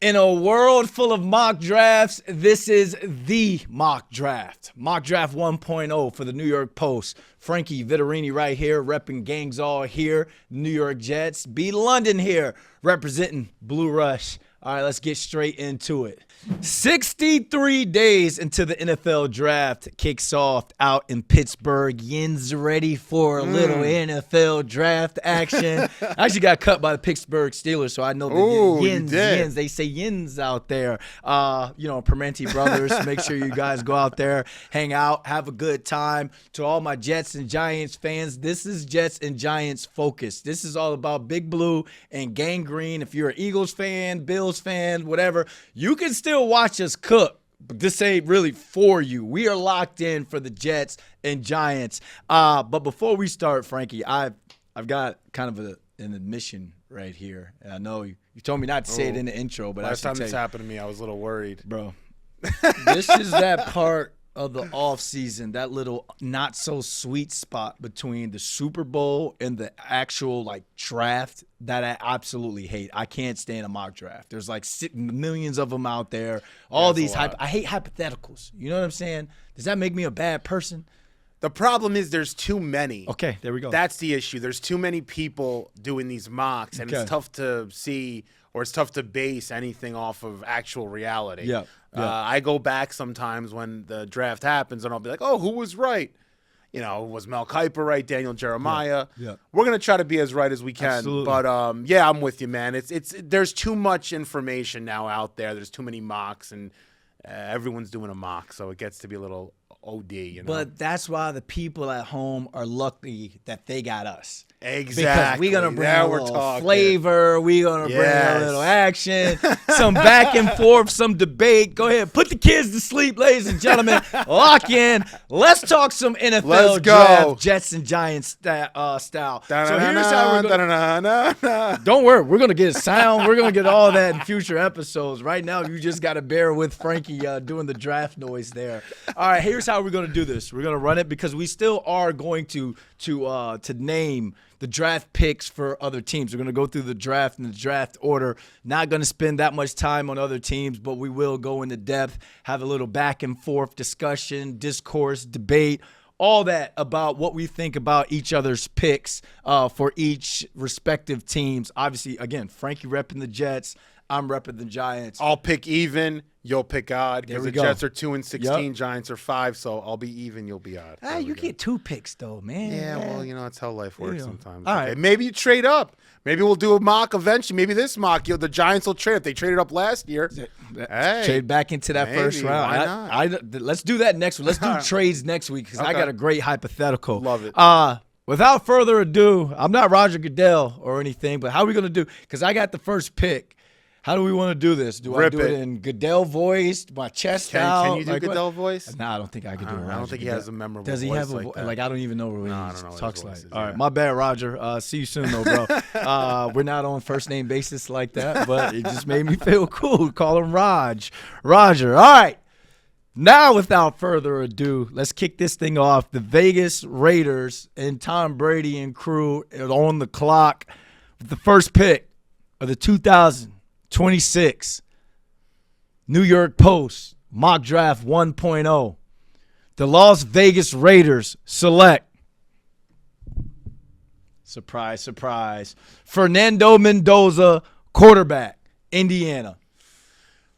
In a world full of mock drafts, this is the mock draft. Mock draft 1.0 for the New York Post. Frankie Vittorini right here, repping Gangs All here. New York Jets. B. London here, representing Blue Rush. All right, let's get straight into it. 63 days until the NFL draft kicks off out in Pittsburgh. Yin's ready for a little NFL draft action. I actually got cut by the Pittsburgh Steelers, so I know the Yins. They say Yins out there. Permanente Brothers, make sure you guys go out there, hang out, have a good time. To all my Jets and Giants fans, this is Jets and Giants focus. This is all about Big Blue and Gang Green. If you're an Eagles fan, Bills fan, whatever, you can still watch us cook, but this ain't really for you. We are locked in for the Jets and Giants. But before we start, Frankie, I've got kind of an admission right here. And I know you told me not to say it in the intro, but last time this happened to me, I was a little worried. Bro, this is that part of the offseason, that little not so sweet spot between the Super Bowl and the actual draft that I absolutely hate. I can't stand a mock draft. There's millions of them out there. All these I hate hypotheticals. You know what I'm saying? Does that make me a bad person? The problem is there's too many. Okay, there we go. That's the issue. There's too many people doing these mocks, and it's tough to see or it's tough to base anything off of actual reality. Yeah. I go back sometimes when the draft happens, and I'll be like, oh, who was right? Was Mel Kiper right? Daniel Jeremiyah? Yeah. We're going to try to be as right as we can. Absolutely. But, I'm with you, man. There's too much information now out there. There's too many mocks, and everyone's doing a mock, so it gets to be a little OD, But that's why the people at home are lucky that they got us. Exactly. Because we're going to bring a little flavor. We're going to bring a little action, some back and forth, some debate. Go ahead. Put the kids to sleep, ladies and gentlemen. Lock in. Let's talk some NFL draft, Jets and Giants style. So here's how we're going to. Don't worry. We're going to get sound. We're going to get all that in future episodes. Right now, you just got to bear with Frankie doing the draft noise there. All right. Here's how we're going to do this. We're going to run it because we still are going to name the draft picks for other teams. We're going to go through the draft in the draft order. Not going to spend that much time on other teams, but we will go into depth, have a little back and forth discussion, discourse, debate, all that about what we think about each other's picks for each respective teams. Obviously, again, Frankie repping the Jets. I'm repping the Giants. I'll pick even. You'll pick odd because the Jets are 2-16, Giants are 5, so I'll be even. You'll be odd. You get 2 picks though, man. Yeah, well, that's how life works sometimes. All right. Maybe you trade up. Maybe we'll do a mock eventually. Maybe this mock, the Giants will trade. If they traded up last year, trade back into that first round. Why not? Let's do that next week. Let's do trades next week because I got a great hypothetical. Love it. Without further ado, I'm not Roger Goodell or anything, but how are we going to do? Because I got the first pick. How do we want to do this? Do I do it in Goodell voice, my chest out? Can you do Goodell voice? No, I don't think I can do it. I don't think he has a memorable voice. Does he have like that? I don't even know what he talks like. All right, yeah. my bad, Roger. See you soon, though, bro. We're not on first name basis like that, but it just made me feel cool. Call him Roger. All right. Now, without further ado, let's kick this thing off. The Vegas Raiders and Tom Brady and crew are on the clock with the first pick of the 2026 New York Post Mock Draft 1.0. The Las Vegas Raiders select, surprise, surprise, Fernando Mendoza, quarterback, Indiana.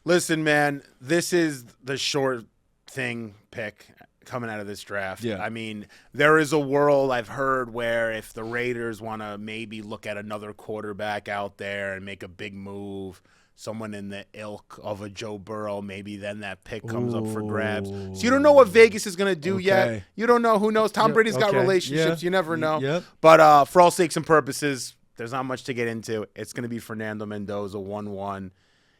Listen, man, this is the short thing pick coming out of this draft. Yeah. I mean, there is a world I've heard where if the Raiders want to maybe look at another quarterback out there and make a big move, someone in the ilk of a Joe Burrow, maybe then that pick comes up for grabs. So you don't know what Vegas is going to do yet. You don't know. Who knows? Tom Brady's got relationships. You never know. Yep. But for all sakes and purposes, there's not much to get into. It's going to be Fernando Mendoza, 1-1.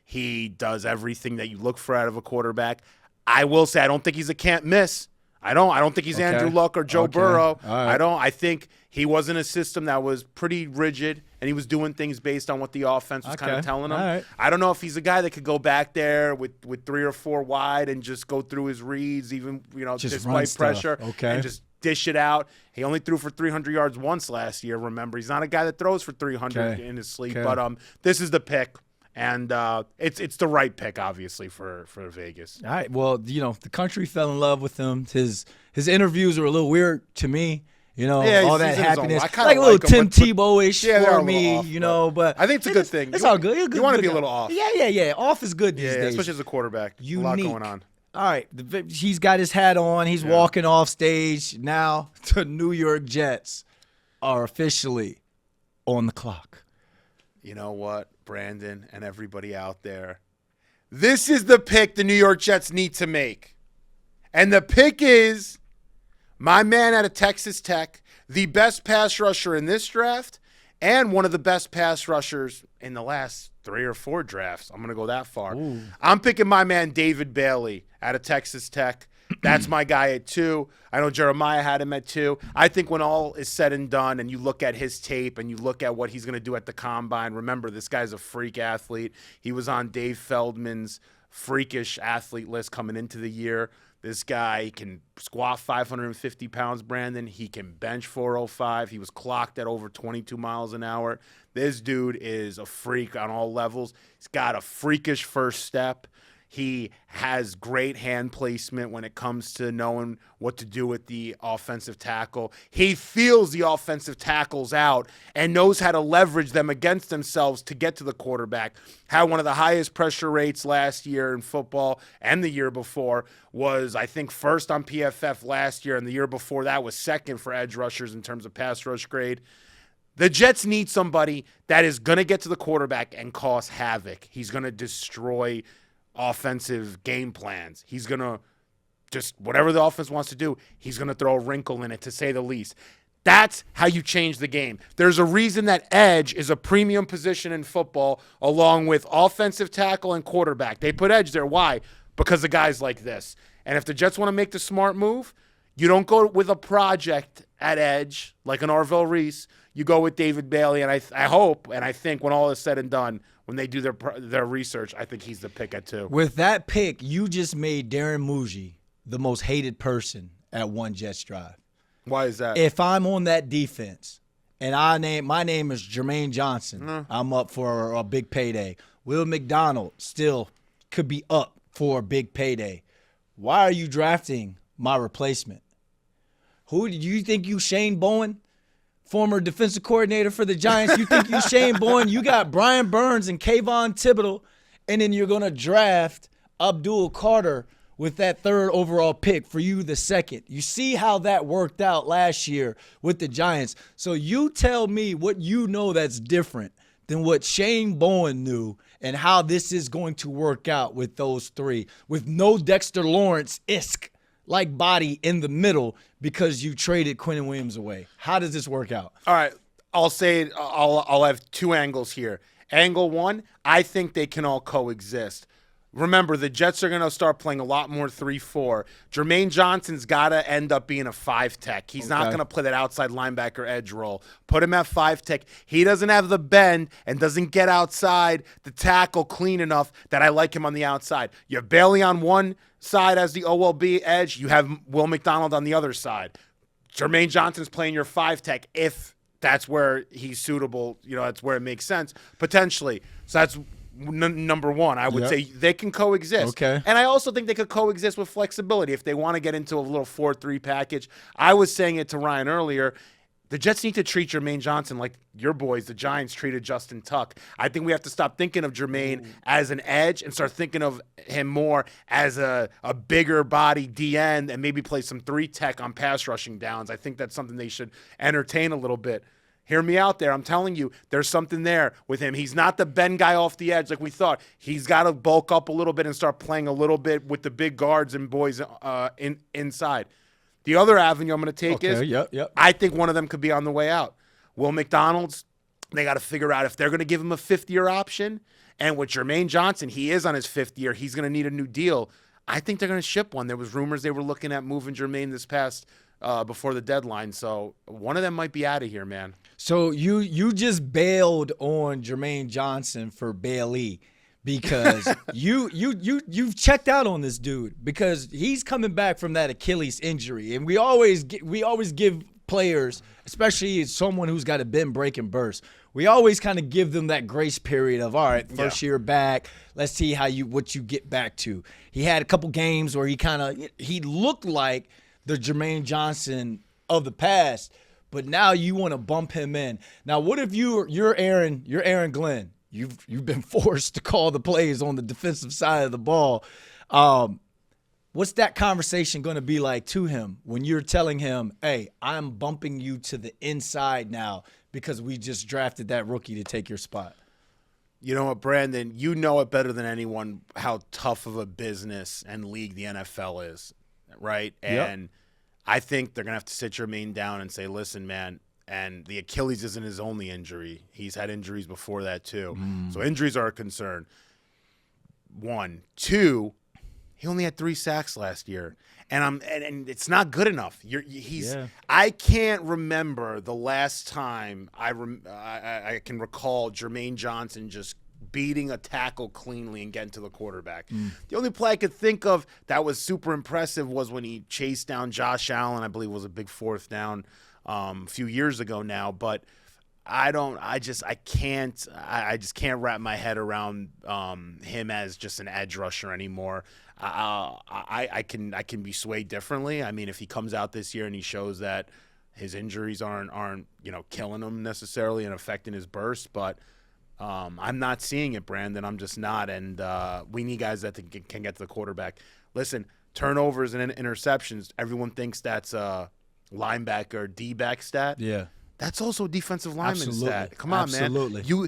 He does everything that you look for out of a quarterback. I will say I don't think he's a can't miss. I don't think he's Andrew Luck or Joe Burrow. Right. I think he was in a system that was pretty rigid, and he was doing things based on what the offense was kind of telling him. Right. I don't know if he's a guy that could go back there with 3 or 4 wide and just go through his reads, even despite pressure, and just dish it out. He only threw for 300 yards once last year. Remember, he's not a guy that throws for 300 in his sleep. But this is the pick. And it's the right pick, obviously, for Vegas. All right. Well, the country fell in love with him. His interviews are a little weird to me. All that happiness, like a little Tim Tebow-ish for me, off, But I think it's a good thing. It's all good. You want to be a little off. Yeah. Off is good these days. Especially as a quarterback. Unique. A lot going on. All right. He's got his hat on. He's walking off stage. Now the New York Jets are officially on the clock. You know what, Brandon and everybody out there? This is the pick the New York Jets need to make. And the pick is my man out of Texas Tech, the best pass rusher in this draft, and one of the best pass rushers in the last 3 or 4 drafts. I'm going to go that far. Ooh. I'm picking my man David Bailey out of Texas Tech. That's my guy at 2. I know Jeremiyah had him at 2. I think when all is said and done and you look at his tape and you look at what he's going to do at the Combine, remember, this guy's a freak athlete. He was on Dave Feldman's freakish athlete list coming into the year. This guy can squat 550 pounds, Brandon. He can bench 405. He was clocked at over 22 miles an hour. This dude is a freak on all levels. He's got a freakish first step. He has great hand placement when it comes to knowing what to do with the offensive tackle. He feels the offensive tackles out and knows how to leverage them against themselves to get to the quarterback. Had one of the highest pressure rates last year in football, and the year before was, I think, first on PFF last year, and the year before that was second for edge rushers in terms of pass rush grade. The Jets need somebody that is going to get to the quarterback and cause havoc. He's going to destroy offensive game plans. He's going to just, whatever the offense wants to do, he's going to throw a wrinkle in it, to say the least. That's how you change the game. There's a reason that edge is a premium position in football along with offensive tackle and quarterback. They put edge there. Why? Because of guys like this. And if the Jets want to make the smart move, you don't go with a project at edge like an Arvell Reese. You go with David Bailey, and I hope and I think when all is said and done, when they do their research, I think he's the pick at 2. With that pick, you just made Darren Muji the most hated person at One Jets Drive. Why is that? If I'm on that defense and my name is Jermaine Johnson, I'm up for a big payday. Will McDonald still could be up for a big payday. Why are you drafting my replacement? Who do you think you Shane Bowen? Former defensive coordinator for the Giants. You think you Shane Bowen? You got Brian Burns and Kayvon Thibodeau, and then you're going to draft Abdul Carter with that 3rd overall pick for you, the 2nd. You see how that worked out last year with the Giants. So you tell me what you know that's different than what Shane Bowen knew and how this is going to work out with those 3, with no Dexter Lawrence-esque like body in the middle because you traded Quinnen Williams away. How does this work out? All right, I'll say it. I'll have 2 angles here. Angle 1, I think they can all coexist. Remember, the Jets are going to start playing a lot more 3-4. Jermaine Johnson's got to end up being a 5 tech. He's not going to play that outside linebacker edge role. Put him at 5 tech. He doesn't have the bend and doesn't get outside the tackle clean enough that I like him on the outside. You have Bailey on one side as the OLB edge. You have Will McDonald on the other side. Jermaine Johnson's playing your 5 tech if that's where he's suitable. That's where it makes sense, potentially. So that's number 1. I would say they can coexist. Okay. And I also think they could coexist with flexibility if they want to get into a little 4-3 package. I was saying it to Ryan earlier. The Jets need to treat Jermaine Johnson like your boys, the Giants, treated Justin Tuck. I think we have to stop thinking of Jermaine as an edge and start thinking of him more as a bigger body DN and maybe play some 3 tech on pass rushing downs. I think that's something they should entertain a little bit. Hear me out there. I'm telling you, there's something there with him. He's not the bend guy off the edge like we thought. He's got to bulk up a little bit and start playing a little bit with the big guards and boys inside. The other avenue I'm going to take is I think one of them could be on the way out. Will McDonald's, they got to figure out if they're going to give him a 5th-year option. And with Jermaine Johnson, he is on his 5th year. He's going to need a new deal. I think they're going to ship one. There was rumors they were looking at moving Jermaine this past before the deadline. So one of them might be out of here, man. So you just bailed on Jermaine Johnson for Bailey because you've checked out on this dude because he's coming back from that Achilles injury, and we always give players, especially someone who's got a bend, break, and burst, we always kind of give them that grace period of, all right, first year back, let's see what you get back to. He had a couple games where he looked like the Jermaine Johnson of the past, but now you want to bump him in. Now, what if you're Aaron Glenn? You've been forced to call the plays on the defensive side of the ball. What's that conversation going to be like to him when you're telling him, hey, I'm bumping you to the inside now because we just drafted that rookie to take your spot? You know what, Brandon? You know it better than anyone how tough of a business and league the NFL is, right? And I think they're going to have to sit Jermaine down and say, listen, man, and the Achilles isn't his only injury. He's had injuries before that too. So injuries are a concern. 1. 2, he only had 3 sacks last year. And it's not good enough. I can't remember the last time I can recall Jermaine Johnson just beating a tackle cleanly and getting to the quarterback. The only play I could think of that was super impressive was when he chased down Josh Allen. I believe it was a big 4th down a few years ago now. But I just can't wrap my head around him as just an edge rusher anymore. I can be swayed differently. I mean, if he comes out this year and he shows that his injuries aren't killing him necessarily and affecting his burst, but I'm not seeing it, Brandon. I'm just not, and we need guys that can get to the quarterback. Listen, turnovers and interceptions. Everyone thinks that's a linebacker D-back stat. Yeah. That's also a defensive lineman stat. Come on, man.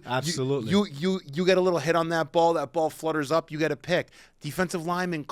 Absolutely. You get a little hit on that ball flutters up, you get a pick. Defensive linemen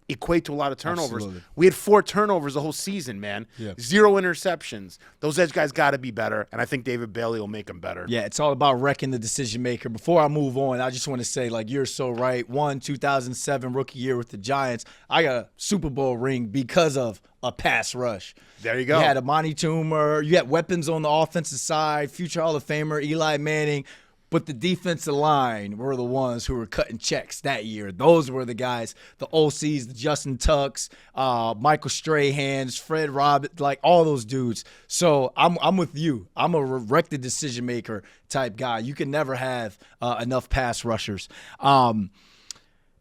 equate to a lot of turnovers. Absolutely. We had 4 turnovers the whole season, man. Yeah. 0 interceptions. Those edge guys got to be better, and I think David Bailey will make them better. Yeah, it's all about wrecking the decision maker. Before I move on, I just want to say, like, you're so right. 2007 rookie year with the Giants, I got a Super Bowl ring because of a pass rush. There you go. You had Amani Toomer. You had weapons on the offensive side, future Hall of Famer Eli Manning. But the defensive line were the ones who were cutting checks that year. Those were the guys, the OCs, the Justin Tucks, Michael Strahans, Fred Roberts, like all those dudes. So I'm with you. I'm a wreck the decision maker type guy. You can never have enough pass rushers. And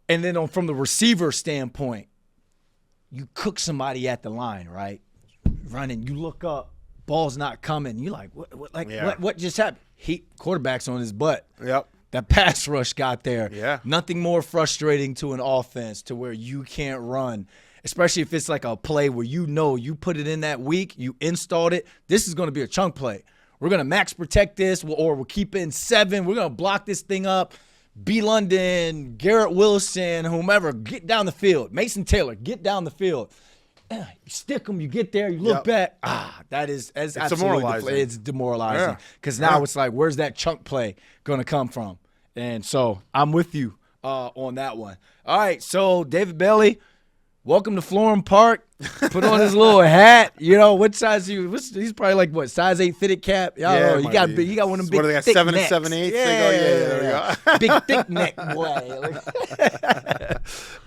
then from the receiver standpoint, you cook somebody at the line, right? Running, you look up, ball's not coming. You're like, what just happened? Quarterback's on his butt. Yep. That pass rush got there. Yeah. Nothing more frustrating to an offense to where you can't run, especially if it's like a play where you put it in that week, you installed it. This is going to be a chunk play. We're going to max protect this, or we'll keep it in 7. We're going to block this thing up. B. London, Garrett Wilson, whomever, get down the field. Mason Taylor, get down the field. You stick them, you get there, you look back. It's demoralizing. It's demoralizing because now it's like, where's that chunk play going to come from? And so I'm with you on that one. All right, so David Bailey, welcome to Florham Park. Put on his little hat. What size he's probably like what, size 8 fitted cap? Y'all know, you got one of them big. What do they got? Thick 7 necks. and 7/8. Yeah, there we go. Big thick neck boy.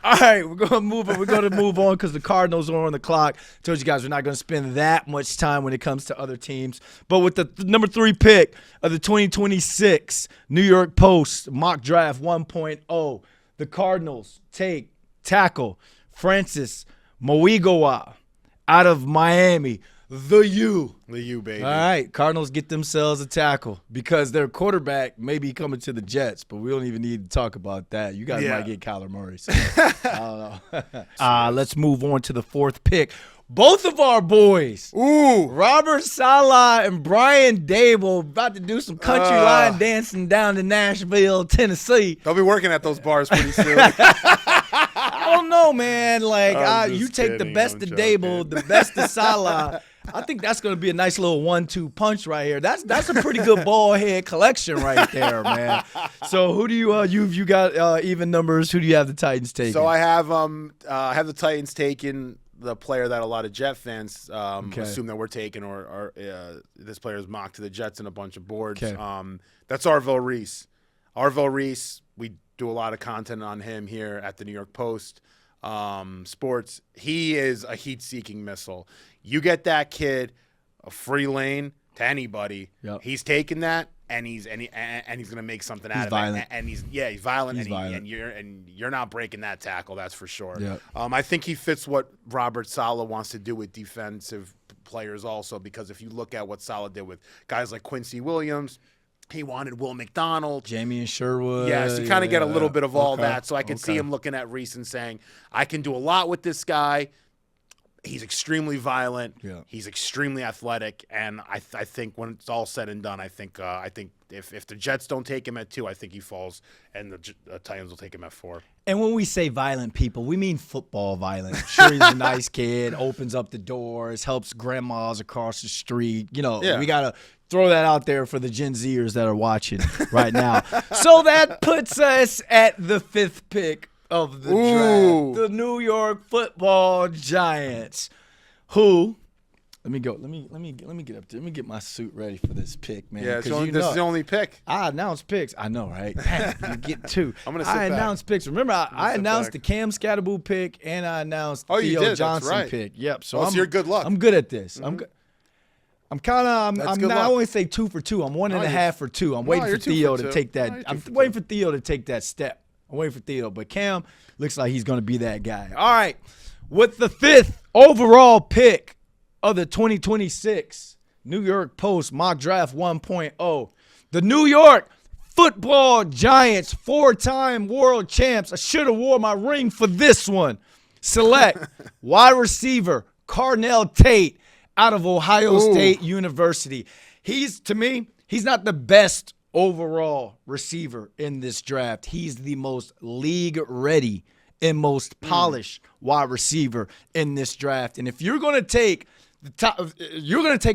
All right, we're gonna move on. We're gonna move on because the Cardinals are on the clock. Told you guys we're not gonna spend that much time when it comes to other teams. But with the number 3 pick of the 2026 New York Post mock draft 1.0, the Cardinals take tackle Francis Mauigoa out of Miami. The U, baby. All right, Cardinals get themselves a tackle because their quarterback may be coming to the Jets, but we don't even need to talk about that. You guys might get Kyler Murray. So I don't know. Let's move on to the 4th pick. Both of our boys, Robert Saleh and Brian Dable, about to do some country line dancing down in Nashville, Tennessee. They'll be working at those bars pretty soon. I don't know, man. Like, you take the best of Dable, the best of Saleh. I think that's going to be a nice little 1-2 punch right here. That's a pretty good ball head collection right there, man. So who do you got even numbers? Who do you have the Titans taking? So I have the Titans taking the player that a lot of Jet fans assume that we're taking, or this player is mocked to the Jets in a bunch of boards. Okay. That's Arvell Reese. Arvell Reese, we do a lot of content on him here at the New York Post. sports, he is a heat-seeking missile. You get that kid a free lane to anybody. Yep. He's taking that, and he's going to make something out of violent. it. And he's violent. He's violent. And you're not breaking that tackle. That's for sure. Yep. I think he fits what Robert Saleh wants to do with defensive players also, because if you look at what Saleh did with guys like Quincy Williams. He wanted Will McDonald. Jamie and Sherwood. Yes, you kind of get a little bit of all that. So I could see Okay. him looking at Reese and saying, I can do a lot with this guy. He's extremely violent. Yeah. He's extremely athletic. And I think when it's all said and done, I think if the Jets don't take him at 2, I think he falls, and the Titans will take him at 4. And when we say violent people, we mean football violent. Sure, he's a nice kid, opens up the doors, helps grandmas across the street. We got to throw that out there for the Gen Zers that are watching right now. So that puts us at the 5th pick of the draft. The New York Football Giants, who... Let me go. Let me get up there. Let me get my suit ready for this pick, man. Yeah, this is the only pick. I announced picks. I know, right? You get 2. I'm gonna sit back. Announced picks. Remember, I announced the Cam Scatterboo pick, and I announced you Theo did. Johnson That's right. pick. Yep. So you're good luck. I'm good at this. Mm-hmm. I'm kind of. I'm good not. I luck. won't say 2 for 2. I'm 1.5 for 2. I'm waiting for you're 2 Theo for to 2. take that. No, you're 2 I'm for waiting 2. for Theo to take that step. I'm waiting for Theo, but Cam looks like he's going to be that guy. All right, with the 5th overall pick of the 2026 New York Post Mock Draft 1.0, the New York Football Giants, 4-time world champs. I should have wore my ring for this one. Select wide receiver Carnell Tate out of Ohio State University. To me, he's not the best overall receiver in this draft. He's the most league ready and most polished wide receiver in this draft. And if you're going to take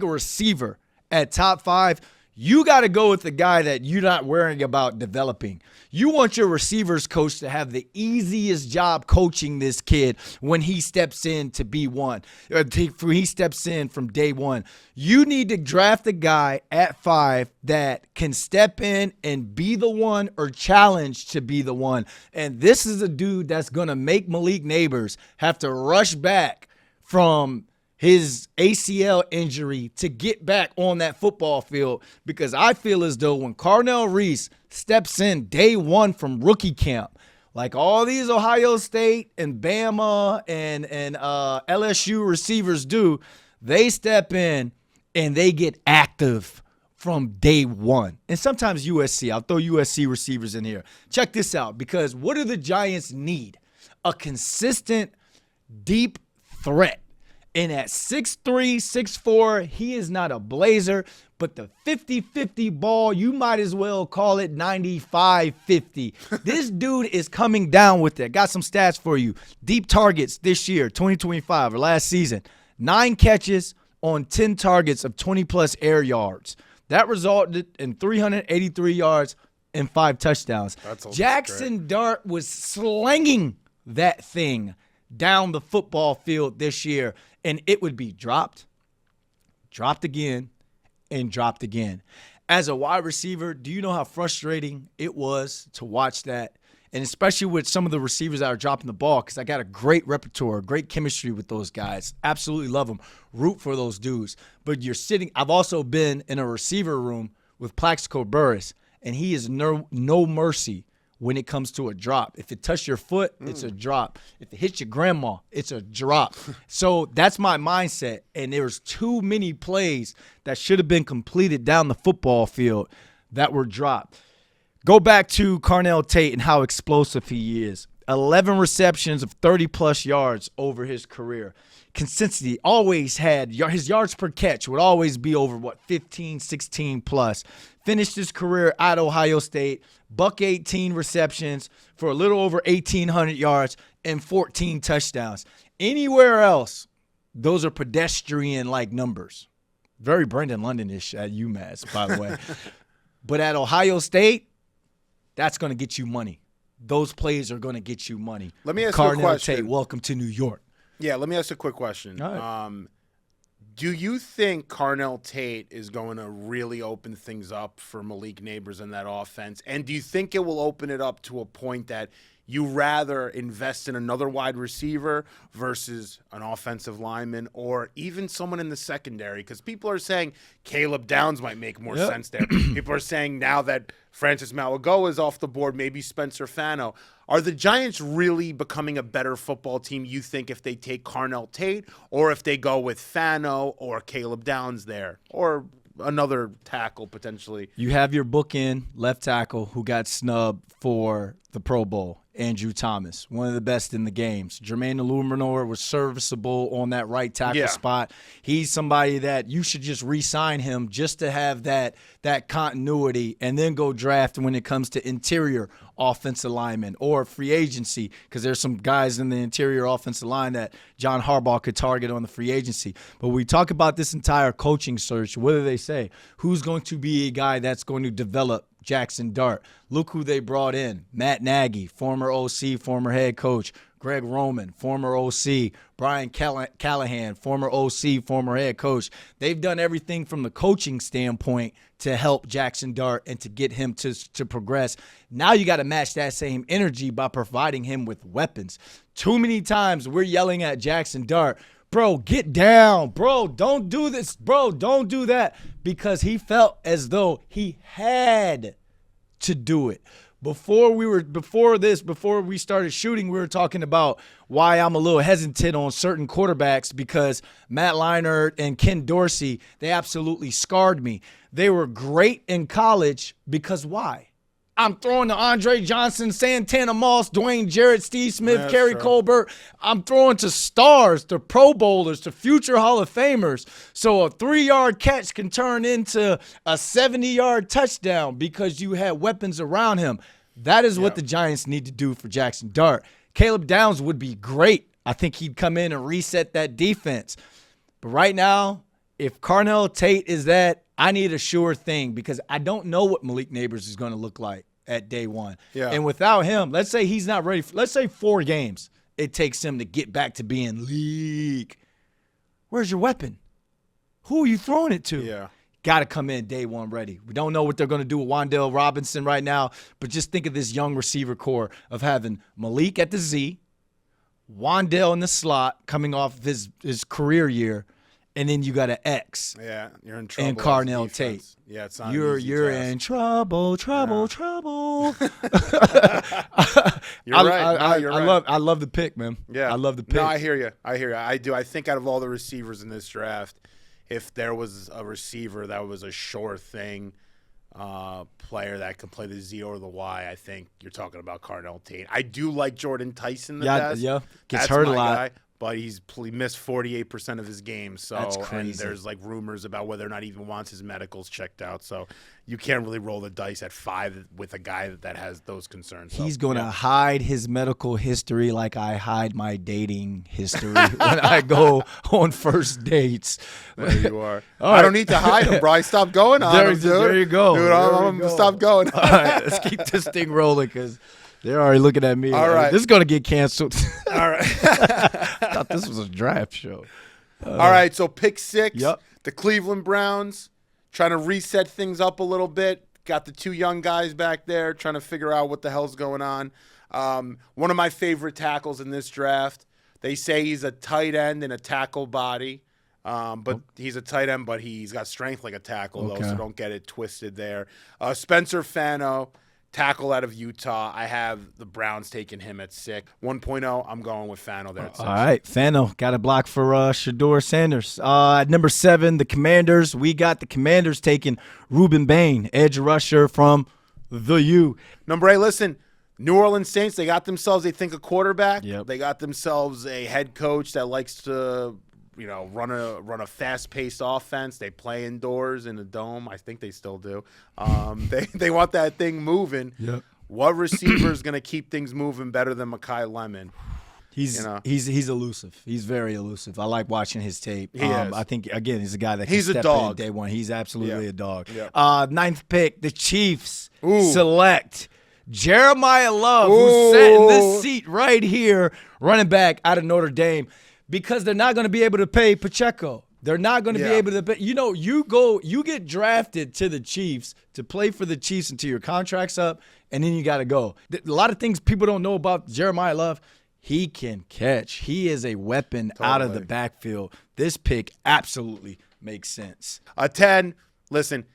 a receiver at top 5, you got to go with the guy that you're not worrying about developing. You want your receivers coach to have the easiest job coaching this kid when he steps in to be one, or when he steps in from day one. You need to draft a guy at 5 that can step in and be the one or challenge to be the one. And this is a dude that's going to make Malik Neighbors have to rush back from his ACL injury to get back on that football field, because I feel as though when Carnell Reese steps in day 1 from rookie camp, like all these Ohio State and Bama and LSU receivers do, they step in and they get active from day 1. And sometimes USC. I'll throw USC receivers in here. Check this out, because what do the Giants need? A consistent, deep threat. And at 6'3", 6'4", he is not a blazer, but the 50-50 ball, you might as well call it 95-50. This dude is coming down with it. Got some stats for you. Deep targets this year, 2025, or last season. 9 catches on 10 targets of 20-plus air yards. That resulted in 383 yards and 5 touchdowns. Jackson Dart was slanging that thing down the football field this year, and it would be dropped again, and dropped again. As a wide receiver, do you know how frustrating it was to watch that? And especially with some of the receivers that are dropping the ball, because I got a great repertoire, great chemistry with those guys. Absolutely love them. Root for those dudes. But I've also been in a receiver room with Plaxico Burress, and he is no mercy when it comes to a drop. If it touched your foot, it's a drop. If it hits your grandma, it's a drop. So that's my mindset. And there's too many plays that should have been completed down the football field that were dropped. Go back to Carnell Tate and how explosive he is. 11 receptions of 30-plus yards over his career. Consistency always had. His yards per catch would always be over, 15, 16-plus. Finished his career at Ohio State, $118 receptions for a little over 1,800 yards and 14 touchdowns. Anywhere else, those are pedestrian-like numbers. Very Brendan London-ish at UMass, by the way. But at Ohio State, that's going to get you money. Those plays are going to get you money. Let me ask you a question. Tate, welcome to New York. Yeah, let me ask a quick question. All right. Do you think Carnell Tate is going to really open things up for Malik Neighbors in that offense? And do you think it will open it up to a point that you rather invest in another wide receiver versus an offensive lineman or even someone in the secondary? Because people are saying Caleb Downs might make more sense there. People are saying now that Francis Mauigoa is off the board, maybe Spencer Fano. Are the Giants really becoming a better football team, you think, if they take Carnell Tate or if they go with Fano or Caleb Downs there or another tackle potentially? You have your bookend left tackle who got snubbed for the Pro Bowl, Andrew Thomas, one of the best in the games. Jermaine Illuminor was serviceable on that right tackle spot. He's somebody that you should just re-sign him just to have that continuity and then go draft when it comes to interior offensive linemen or free agency, because there's some guys in the interior offensive line that John Harbaugh could target on the free agency. But we talk about this entire coaching search. What do they say? Who's going to be a guy that's going to develop Jackson Dart? Look who they brought in. Matt Nagy, former OC, former head coach. Greg Roman, former OC. Brian Callahan, former OC, former head coach. They've done everything from the coaching standpoint to help Jackson Dart and to get him to progress. Now you got to match that same energy by providing him with weapons. Too many times we're yelling at Jackson Dart, bro, get down. Bro, don't do this. Bro, don't do that. Because he felt as though he had to do it. Before we started shooting, we were talking about why I'm a little hesitant on certain quarterbacks, because Matt Leinart and Ken Dorsey, they absolutely scarred me. They were great in college because why? I'm throwing to Andre Johnson, Santana Moss, Dwayne Jarrett, Steve Smith, Kerry Colbert. I'm throwing to stars, to Pro Bowlers, to future Hall of Famers. So a 3-yard catch can turn into a 70-yard touchdown because you had weapons around him. That is what the Giants need to do for Jackson Dart. Caleb Downs would be great. I think he'd come in and reset that defense. But right now, if Carnell Tate is that, I need a sure thing, because I don't know what Malik Neighbors is going to look like at day one. Yeah. And without him, let's say he's not ready. Let's say 4 games it takes him to get back to being league. Where's your weapon? Who are you throwing it to? Yeah. Got to come in day one ready. We don't know what they're going to do with Wan'Dale Robinson right now, but just think of this young receiver core of having Malik at the Z, Wan'Dale in the slot coming off his career year, and then you got an X. Yeah, you're in trouble. And Carnell Tate. Yeah, it's not You're task. in trouble. You're right. You're right. I love the pick, man. Yeah. I love the pick. No, I hear you. I do. I think out of all the receivers in this draft, if there was a receiver that was a sure thing player that could play the Z or the Y, I think you're talking about Carnell Tate. I do like Jordyn Tyson the best. Yeah, gets That's hurt a my lot. guy. But he missed 48% of his games. So, that's crazy. And there's like rumors about whether or not he even wants his medicals checked out. So you can't really roll the dice at 5 with a guy that has those concerns. He's going to hide his medical history like I hide my dating history when I go on first dates. There you are. I don't need to hide him, bro. I stopped going on him, dude. There you go. Dude, I'm going to stop going. All right, let's keep this thing rolling, because they're already looking at me. All right. This is going to get canceled. All right. I thought this was a draft show. All right, so pick 6. Yep. The Cleveland Browns trying to reset things up a little bit. Got the 2 young guys back there trying to figure out what the hell's going on. One of my favorite tackles in this draft. They say he's a tight end in a tackle body. But he's a tight end, but he's got strength like a tackle, though, so don't get it twisted there. Spencer Fano, tackle out of Utah. I have the Browns taking him at 6. 1.0, I'm going with Fano there at 6. All right, Fano got a block for Shedeur Sanders. At number 7, the Commanders. We got the Commanders taking Rueben Bain, edge rusher from the U. Number 8, listen, New Orleans Saints, they got themselves, they think, a quarterback. Yep. They got themselves a head coach that likes to run a fast-paced offense. They play indoors in a dome. I think they still do. They want that thing moving. Yep. What receiver is going to keep things moving better than Makai Lemon? He's elusive. He's very elusive. I like watching his tape. He is. I think, again, he's a guy that can He's a step dog. in day one. He's absolutely a dog. Yeah. 9th pick, the Chiefs select Jeremiyah Love, who's sat in this seat right here, running back out of Notre Dame, because they're not going to be able to pay Pacheco. They're not going to be able to. You get drafted to the Chiefs to play for the Chiefs until your contract's up, and then you got to go. A lot of things people don't know about Jeremiyah Love. He can catch. He is a weapon out of the backfield. This pick absolutely makes sense. 10, listen,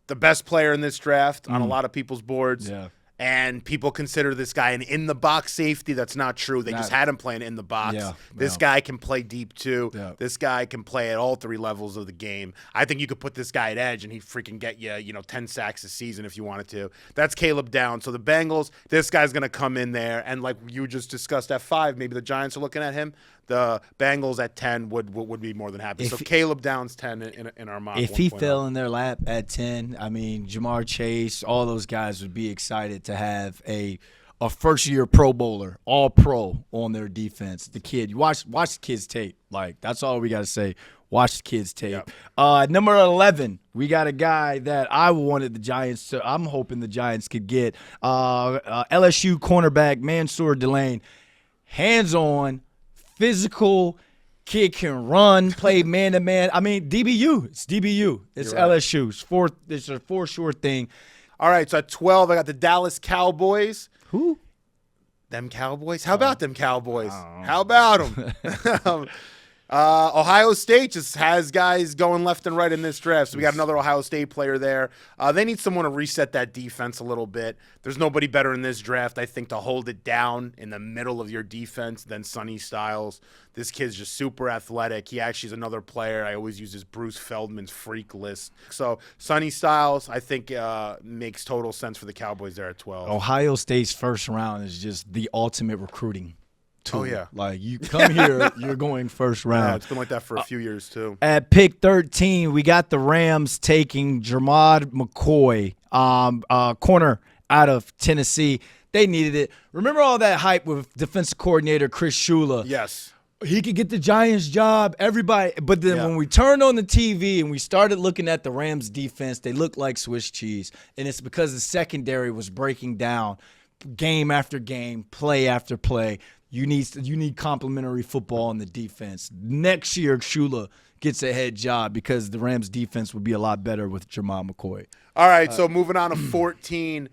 the best player in this draft on a lot of people's boards. Yeah. And people consider this guy an in-the-box safety. That's not true. They just had him playing in the box. Yeah, this guy can play deep, too. Yeah. This guy can play at all 3 levels of the game. I think you could put this guy at edge, and he'd freaking get you, 10 sacks a season if you wanted to. That's Caleb Downs. So the Bengals, this guy's going to come in there. And like you just discussed at 5, maybe the Giants are looking at him. The Bengals at 10 would be more than happy. So Caleb Downs 10 in our mock. If he fell in their lap at 10, I mean, Jamar Chase, all those guys would be excited to have a first-year Pro Bowler, all-pro on their defense. The kid, you watch the kid's tape. Like, that's all we got to say. Watch the kid's tape. Yep. Number 11, we got a guy that I wanted the Giants to – I'm hoping the Giants could get. LSU cornerback Mansoor Delane, hands-on, physical, kid can run, play man-to-man. I mean, DBU. It's DBU. It's LSU. It's a for-sure thing. All right, so at 12, I got the Dallas Cowboys. Who? Them Cowboys? How about them Cowboys? How about them? Ohio State just has guys going left and right in this draft. So we got another Ohio State player there. They need someone to reset that defense a little bit. There's nobody better in this draft, I think, to hold it down in the middle of your defense than Sonny Styles. This kid's just super athletic. He actually is another player. I always use his Bruce Feldman's freak list. So Sonny Styles, I think, makes total sense for the Cowboys there at 12. Ohio State's first round is just the ultimate recruiting tool. Oh, yeah. Like, you come here, you're going first round. Yeah, it's been like that for a few years, too. At pick 13, we got the Rams taking Jermod McCoy, corner out of Tennessee. They needed it. Remember all that hype with defensive coordinator Chris Shula? Yes. He could get the Giants job, everybody. But then when we turned on the TV and we started looking at the Rams defense, they looked like Swiss cheese. And it's because the secondary was breaking down game after game, play after play. You need complimentary football on the defense. Next year, Shula gets a head job because the Rams defense would be a lot better with Jermod McCoy. All right, so moving on to 14.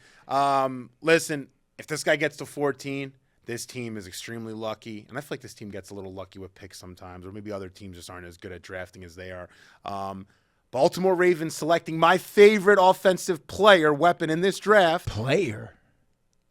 Listen, if this guy gets to 14, this team is extremely lucky. And I feel like this team gets a little lucky with picks sometimes, or maybe other teams just aren't as good at drafting as they are. Baltimore Ravens selecting my favorite offensive weapon in this draft.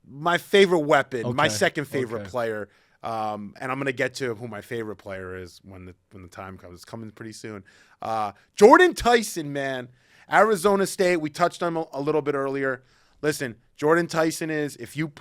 My favorite weapon, my second favorite player. And I'm going to get to who my favorite player is when the time comes. It's coming pretty soon. Jordyn Tyson, man. Arizona State, we touched on him a little bit earlier. Listen, Jordyn Tyson is, if you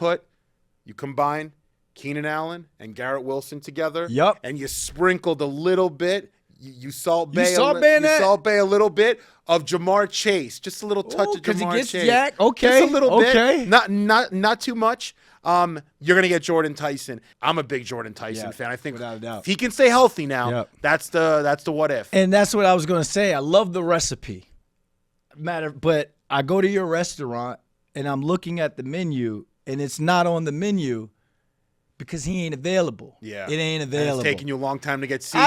combine Keenan Allen and Garrett Wilson together, and you sprinkled a little bit, you Salt Bay a little bit of Jamar Chase, just a little touch of Jamar Chase. Okay, just a little bit, not too much. You're gonna get Jordyn Tyson. I'm a big Jordyn Tyson fan. I think without a doubt, if he can stay healthy now, that's the what if. And that's what I was gonna say. I love the recipe. But I go to your restaurant and I'm looking at the menu and it's not on the menu because he ain't available. Yeah, it ain't available. And it's taking you a long time to get seated.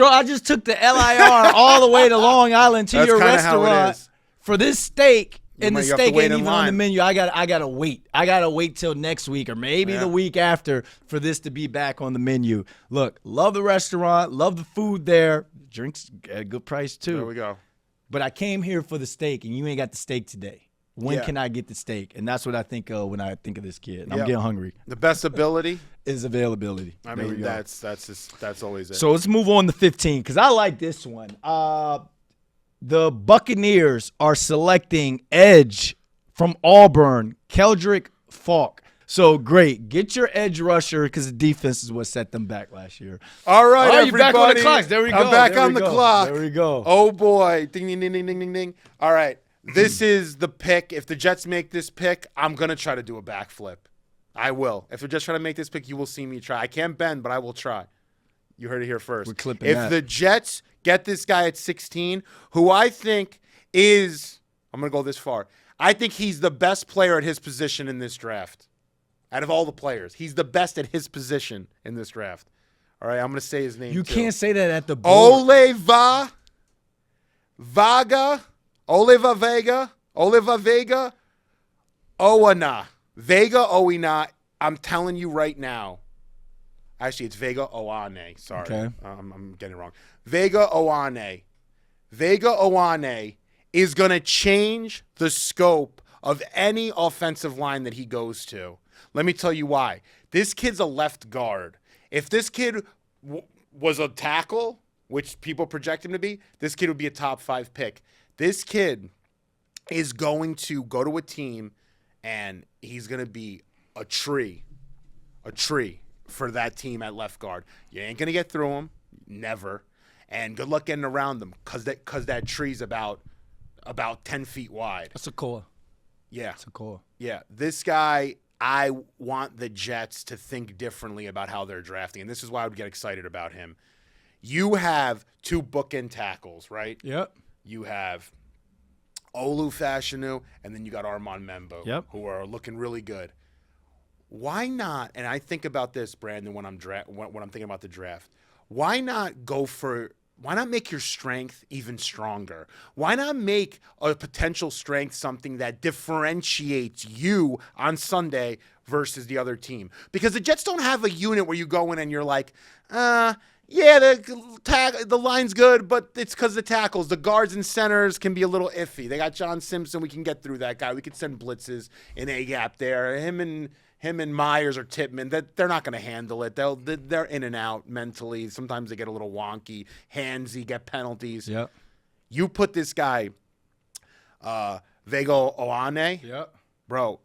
I just took the LIR all the way to Long Island to your restaurant for this steak. And the steak ain't even on the menu. I gotta wait. I gotta wait till next week or maybe the week after for this to be back on the menu. Look, love the restaurant, love the food there. Drinks at a good price too. There we go. But I came here for the steak, and you ain't got the steak today. When can I get the steak? And that's what I think of when I think of this kid. And I'm getting hungry. The best ability is availability. I mean, that's always it. So let's move on to 15 because I like this one. The Buccaneers are selecting edge from Auburn, Keldric Faulk. So great. Get your edge rusher because the defense is what set them back last year. All right, everybody. You're back on the clock. There we go. I'm back on the clock. There we go. Oh, boy. Ding, ding, ding, ding, ding, ding, ding. All right. This is the pick. If the Jets make this pick, I'm going to try to do a backflip. I will. If they're just trying to make this pick, you will see me try. I can't bend, but I will try. You heard it here first. We're clipping If the Jets get this guy at 16, who I think is, I'm going to go this far, I think he's the best player at his position in this draft. Out of all the players, he's the best at his position in this draft. All right, I'm going to say his name. You can't say that at the board. Olaivavega, Oina. I'm telling you right now. Actually, it's Vega Ioane. Sorry. Okay. I'm getting it wrong. Vega Ioane is going to change the scope of any offensive line that he goes to. Let me tell you why. This kid's a left guard. If this kid was a tackle, which people project him to be, this kid would be a top 5 pick. This kid is going to go to a team, and he's going to be a tree for that team at left guard. You ain't going to get through him, never. And good luck getting around them because that tree's about 10 feet wide. That's a core. Yeah. That's a core. Yeah. This guy, I want the Jets to think differently about how they're drafting, and this is why I would get excited about him. You have 2 bookend tackles, right? Yep. You have Olu Fashanu, and then you got Armand Membo, who are looking really good. Why not? And I think about this, Brandon, when I'm thinking about the draft. Why not make your strength even stronger? Why not make a potential strength something that differentiates you on Sunday versus the other team? Because the Jets don't have a unit where you go in and you're like, yeah, the line's good, but it's because the tackles. The guards and centers can be a little iffy. They got John Simpson. We can get through that guy. We can send blitzes in A-gap there. Him and Myers or Tippmann, that they're not going to handle it. They're in and out mentally. Sometimes they get a little wonky, handsy, get penalties. Yep. You put this guy, Vega Ioane. Yep. Bro,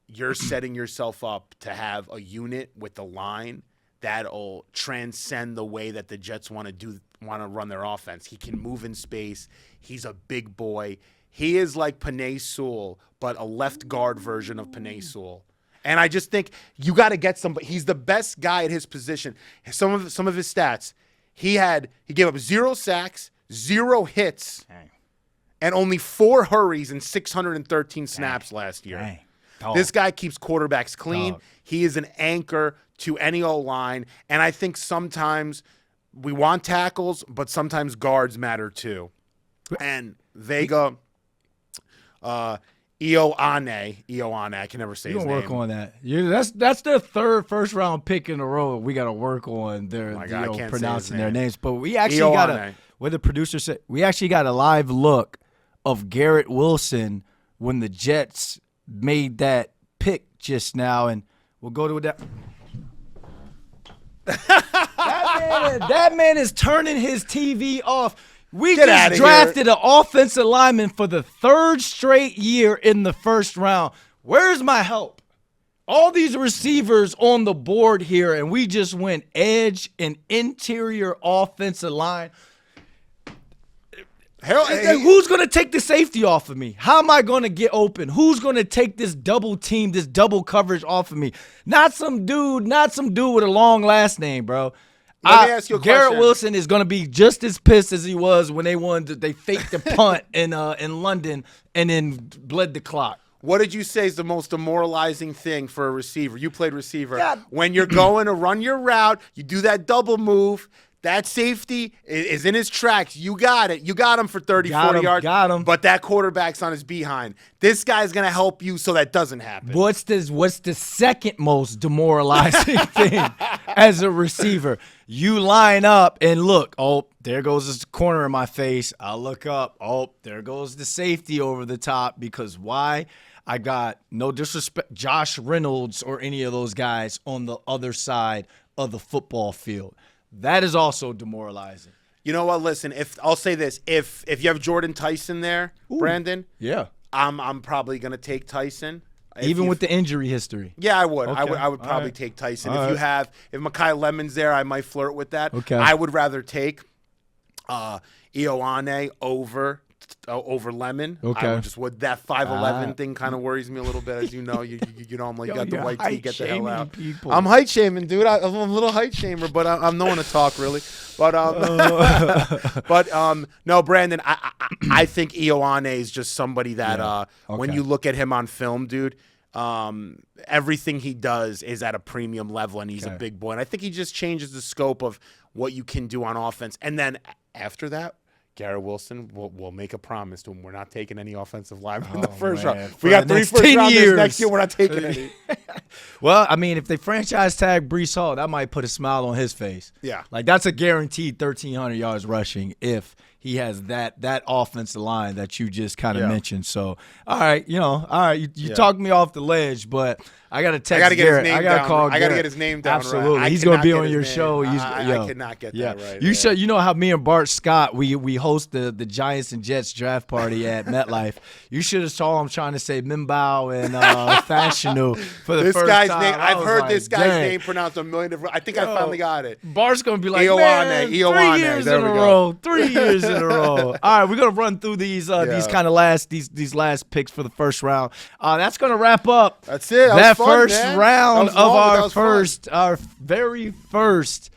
you're setting yourself up to have a unit with the line that'll transcend the way that the Jets want to run their offense. He can move in space. He's a big boy. He is like Penei Sewell, but a left guard version of Penei Sewell. And I just think you got to get somebody. He's the best guy at his position. Some of his stats, he gave up 0 sacks, 0 hits, and only 4 hurries in 613 snaps last year. This guy keeps quarterbacks clean. He is an anchor to any O-line. And I think sometimes we want tackles, but sometimes guards matter too. And Vega, Ioane, I can never say his name. Work on that. That's their 3rd first-round pick in a row. We got to work on their pronouncing their names. But we actually got what the producer said. We actually got a live look of Garrett Wilson when the Jets made that pick just now, and we'll go to that. that man is turning his TV off. We just drafted an offensive lineman for the 3rd straight year in the 1st round. Where's my help? All these receivers on the board here, and we just went edge and interior offensive line. Who's going to take the safety off of me? How am I going to get open? Who's going to take this double team, this double coverage off of me? Not some dude with a long last name, bro. Let me ask you a question. Garrett Wilson is going to be just as pissed as he was when they faked the punt in London and then bled the clock. What did you say is the most demoralizing thing for a receiver? You played receiver. Yeah. When you're going to run your route, you do that double move. That safety is in his tracks. You got it. You got him for 40 yards. Got him. But that quarterback's on his behind. This guy's going to help you so that doesn't happen. What's the second most demoralizing thing as a receiver? You line up and look, oh, there goes this corner in my face. I'll look up. Oh, there goes the safety over the top. Because why? I got, no disrespect, Josh Reynolds or any of those guys on the other side of the football field. That is also demoralizing. You know what? Listen, I'll say this: if you have Jordyn Tyson there, Brandon, I'm probably gonna take Tyson, even with the injury history. Yeah, I would. Okay. I would probably take Tyson. If Makai Lemon's there, I might flirt with that. Okay. I would rather take Ioane over Lemon. Okay. I would that 5'11" thing kind of worries me a little bit, as you know. You know, I'm like, you got the white tee, get the hell out. People. I'm height shaming, dude. I'm a little height shamer, but I'm no one to talk really. But no, Brandon. I think Ioane is just somebody that when you look at him on film, dude, everything he does is at a premium level, and he's a big boy. And I think he just changes the scope of what you can do on offense. And then after that, Garrett Wilson, we'll make a promise to him. We're not taking any offensive linemen in the first man. round. For We got the 3 next first 10 rounders years. next year. We're not taking any. Well, I mean, if they franchise tag Breece Hall, that might put a smile on his face. Yeah. Like, that's a guaranteed 1,300 yards rushing if he has that offensive line that you just kind of mentioned. So, all right, you talked me off the ledge, but I got to text Garrett. I got to call Garrett. I got to get his name down. Absolutely. Right. He's going to be on your show. I could not get that right. You should. You know how me and Bart Scott, we host the Giants and Jets draft party at MetLife. You should have saw him trying to say Mimbao and Fashanu for the this first guy's time. name. I've heard this guy's dang. name pronounced a million different. I think I finally got it. Bart's going to be like, Ioane, man, 3 Ioane. years There in we a go. row. 3 years in a row. All right, we're going to run through these kind of these last picks for the first round. That's going to wrap up. That's it. That was fun, first man. round That was of long, our very first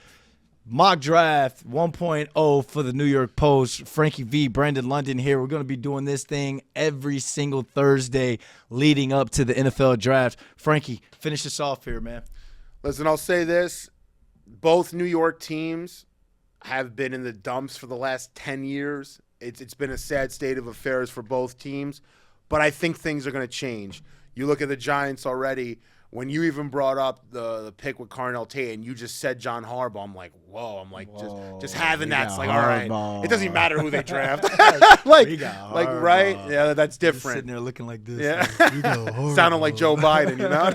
mock draft 1.0 for the New York Post. Frankie V, Brandon London here. We're going to be doing this thing every single Thursday leading up to the NFL draft. Frankie, finish us off here, man. Listen, I'll say this. Both New York teams have been in the dumps for the last 10 years. It's been a sad state of affairs for both teams, but I think things are going to change. You look at the Giants already. When you even brought up the pick with Carnell, Tate, and you just said John Harbaugh, I'm like, whoa. I'm like, just having that's like, all right. It doesn't even matter who they draft. like, right? Yeah, that's different. Sitting there looking like this. Yeah. Like, sounding like Joe Biden, you know?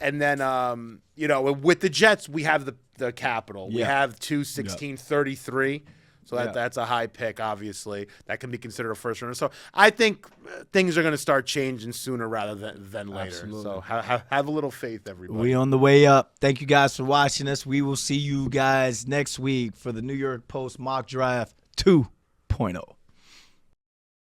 And then, with the Jets, we have the capital. We have 2-16-33. So that's a high pick, obviously. That can be considered a first runner. So I think things are going to start changing sooner rather than later. Absolutely. So have a little faith, everybody. We on the way up. Thank you guys for watching us. We will see you guys next week for the New York Post Mock Draft 2.0.